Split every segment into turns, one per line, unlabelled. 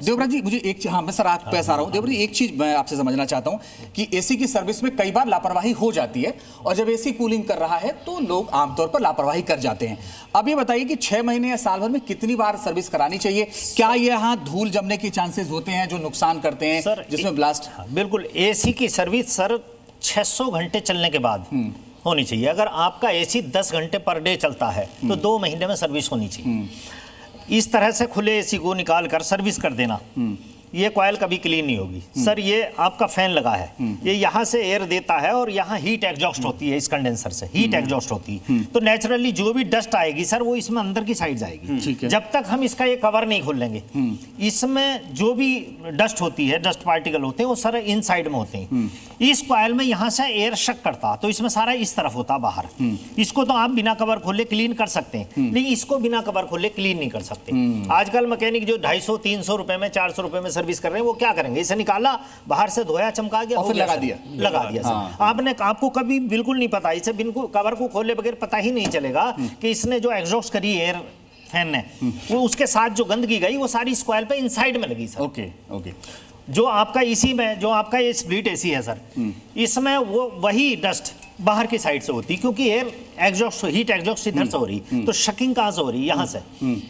देवव्रत जी मुझे एक हाँ मैं सर आप पे आ रहा हूँ। देवव्रत जी एक चीज मैं आपसे समझना चाहता हूँ कि एसी की सर्विस में कई बार लापरवाही हो जाती है और जब एसी कूलिंग कर रहा है तो लोग आमतौर पर लापरवाही कर जाते हैं। अब ये बताइए कि 6 महीने या साल भर में कितनी बार सर्विस करानी चाहिए? क्या ये यहाँ धूल जमने के चांसेस होते हैं जो नुकसान करते हैं सर, जिसमें ब्लास्ट?
बिल्कुल, एसी की सर्विस सर 600 घंटे चलने के बाद होनी चाहिए। अगर आपका एसी 10 घंटे पर डे चलता है तो 2 महीने में सर्विस होनी चाहिए। इस तरह से खुले एसी को निकाल कर सर्विस कर देना, ये कॉइल कभी क्लीन नहीं होगी। सर ये आपका फैन लगा है, ये यहाँ से एयर देता है और यहाँ हीट एग्जॉस्ट होती है, इस कंडेंसर से हीट एग्जॉस्ट होती है। तो नेचुरली जो भी डस्ट आएगी सर वो इसमें अंदर की साइड जाएगी। जब तक हम इसका ये कवर नहीं खोल लेंगे, इसमें जो भी डस्ट होती है, डस्ट पार्टिकल होते हैं वो सर इन साइड में होते हैं। इस कॉइल में यहाँ से एयर शक करता तो इसमें सारा इस तरफ होता बाहर। इसको तो आप बिना कवर खोले क्लीन कर सकते हैं, लेकिन इसको बिना कवर खोले क्लीन नहीं कर सकते। आजकल मैकेनिक जो 250-300 रुपए में, 400 रुपए में सर्विस कर रहे हैं, वो क्या करेंगे? इसे निकाला, बाहर से धोया, चमका गया,
फिर लगा दिया
सर। आपको कभी बिल्कुल नहीं पता, इसे बिल्कुल कवर को खोले बगैर पता ही नहीं चलेगा कि इसने जो एग्जॉस्ट करी एयर फैन ने, वो उसके साथ जो गंदगी गई वो सारी इस कॉइल पे इनसाइड में लगी सर।
ओके।
जो आपका इसी में जो आपका ये स्प्लिट एसी है सर, इसमें वो वही डस्ट बाहर की साइड से होती, क्योंकि एयर एग्जॉस्ट, हीट एग्जॉस्ट इधर से हो रही, तो शकिंग कहां से हो रही? यहाँ से।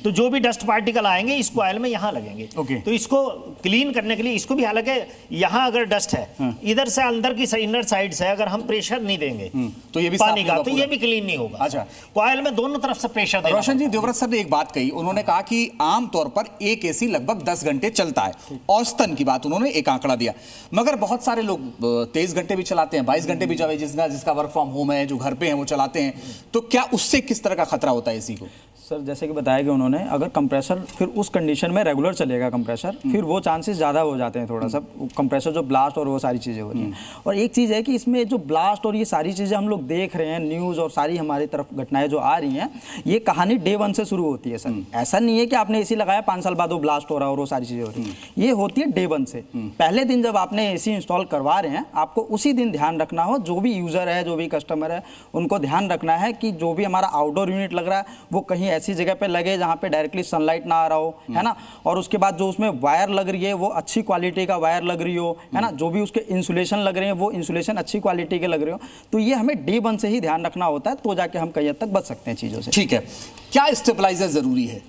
तो जो भी डस्ट पार्टिकल आएंगे इस कॉइल में यहाँ लगेंगे। तो इसको क्लीन करने के लिए इसको भी, हालांकि यहाँ अगर डस्ट है इधर से अंदर की इनर साइड से अगर हम प्रेशर नहीं देंगे
तो ये भी
पानी का, तो ये भी क्लीन नहीं होगा।
अच्छा,
कॉइल में दोनों तरफ से प्रेशर देना।
रोशन जी, देवव्रत सर ने एक बात कही, उन्होंने कहा कि आमतौर पर एक एसी लगभग 10 घंटे चलता है, औसतन की बात उन्होंने एक आंकड़ा दिया। मगर बहुत सारे लोग 23 घंटे भी चलाते हैं, 22 घंटे भी, जिसका वर्क फ्रॉम होम है, जो घर पे हैं वो चलाते हैं, तो क्या उससे किस तरह का खतरा होता है एसी को?
सर जैसे कि बताया कि उन्होंने, अगर कंप्रेसर फिर उस कंडीशन में रेगुलर चलेगा कंप्रेसर, फिर वो चांसेस ज़्यादा हो जाते हैं थोड़ा सा, कंप्रेसर जो ब्लास्ट और वो सारी चीज़ें हो रही हैं। और एक चीज़ है कि इसमें जो ब्लास्ट और ये सारी चीज़ें हम लोग देख रहे हैं, न्यूज़ और सारी हमारी तरफ घटनाएं जो आ रही हैं, ये कहानी डे 1 से शुरू होती है सर। ऐसा नहीं है कि आपने एसी लगाया 5 साल बाद वो ब्लास्ट हो रहा और वो सारी चीज़ें हो रही हैं। ये होती है डे 1 से। पहले दिन जब आपने एसी इंस्टॉल करवा रहे हैं, आपको उसी दिन ध्यान रखना हो, जो भी यूज़र है, जो भी कस्टमर है, उनको ध्यान रखना है कि जो भी हमारा आउटडोर यूनिट लग रहा है वो कहीं ऐसी जगह पे लगे जहाँ पे डायरेक्टली सनलाइट ना आ रहा हो, है ना। और उसके बाद जो उसमें वायर लग रही है वो अच्छी क्वालिटी का वायर लग रही हो, है ना। जो भी उसके इंसुलेशन लग रहे हैं वो इंसुलेशन अच्छी क्वालिटी के लग रहे हो। तो ये हमें डे 1 से ही ध्यान रखना होता है, तो जाके हम कहीं हद तक बच सकते हैं चीज़ों से।
ठीक है, क्या स्टेबलाइजर जरूरी है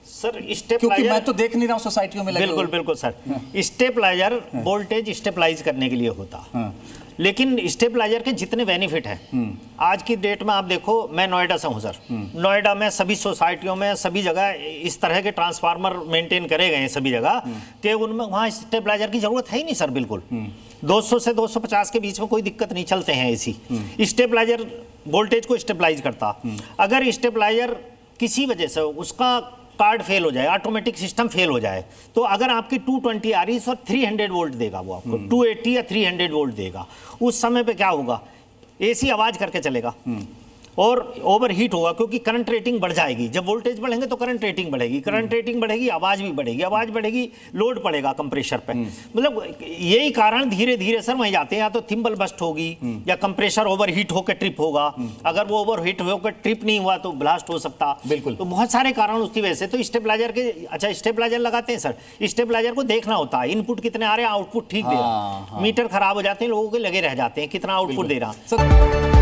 सर?
क्योंकि मैं तो देख नहीं रहा हूँ सोसाइटियों में लगे।
बिल्कुल सर, स्टेबलाइजर वोल्टेज स्टेबलाइज करने के लिए होता, लेकिन स्टेबलाइजर के जितने बेनिफिट हैं, आज की डेट में आप देखो, मैं नोएडा से हूँ सर। नोएडा में सभी सोसाइटियों में सभी जगह इस तरह के ट्रांसफार्मर मेंटेन करे गए हैं सभी जगह, कि उनमें वहाँ स्टेबलाइजर की जरूरत है ही नहीं सर। बिल्कुल 200 से 250 के बीच में कोई दिक्कत नहीं, चलते हैं एसी। स्टेबलाइजर वोल्टेज को स्टेबलाइज करता। अगर स्टेबलाइजर किसी वजह से उसका कार्ड फेल हो जाए, ऑटोमेटिक सिस्टम फेल हो जाए, तो अगर आपकी 220 आ रही है और 300 वोल्ट देगा, वो आपको 280 या 300 वोल्ट देगा, उस समय पे क्या होगा? एसी आवाज करके चलेगा और ओवर हीट होगा, क्योंकि करंट रेटिंग बढ़ जाएगी। जब वोल्टेज बढ़ेंगे तो करंट रेटिंग बढ़ेगी, करंट रेटिंग बढ़ेगी, आवाज भी बढ़ेगी, आवाज बढ़ेगी, लोड पड़ेगा कंप्रेसर पे। मतलब यही कारण धीरे धीरे सर वहीं जाते हैं, या तो थिम्बल बस्ट होगी या कंप्रेसर ओवर हीट होकर ट्रिप होगा। अगर वो ओवर हीट होकर ट्रिप नहीं हुआ तो ब्लास्ट हो सकता।
बिल्कुल,
तो बहुत सारे कारण उसकी वजह से। तो स्टेबलाइजर के, अच्छा स्टेबलाइजर लगाते हैं सर, स्टेबलाइजर को देखना होता है, इनपुट कितने आ रहे हैं, आउटपुट ठीक दे रहा है। मीटर खराब हो जाते हैं लोगों के, लगे रह जाते हैं कितना आउटपुट दे रहा।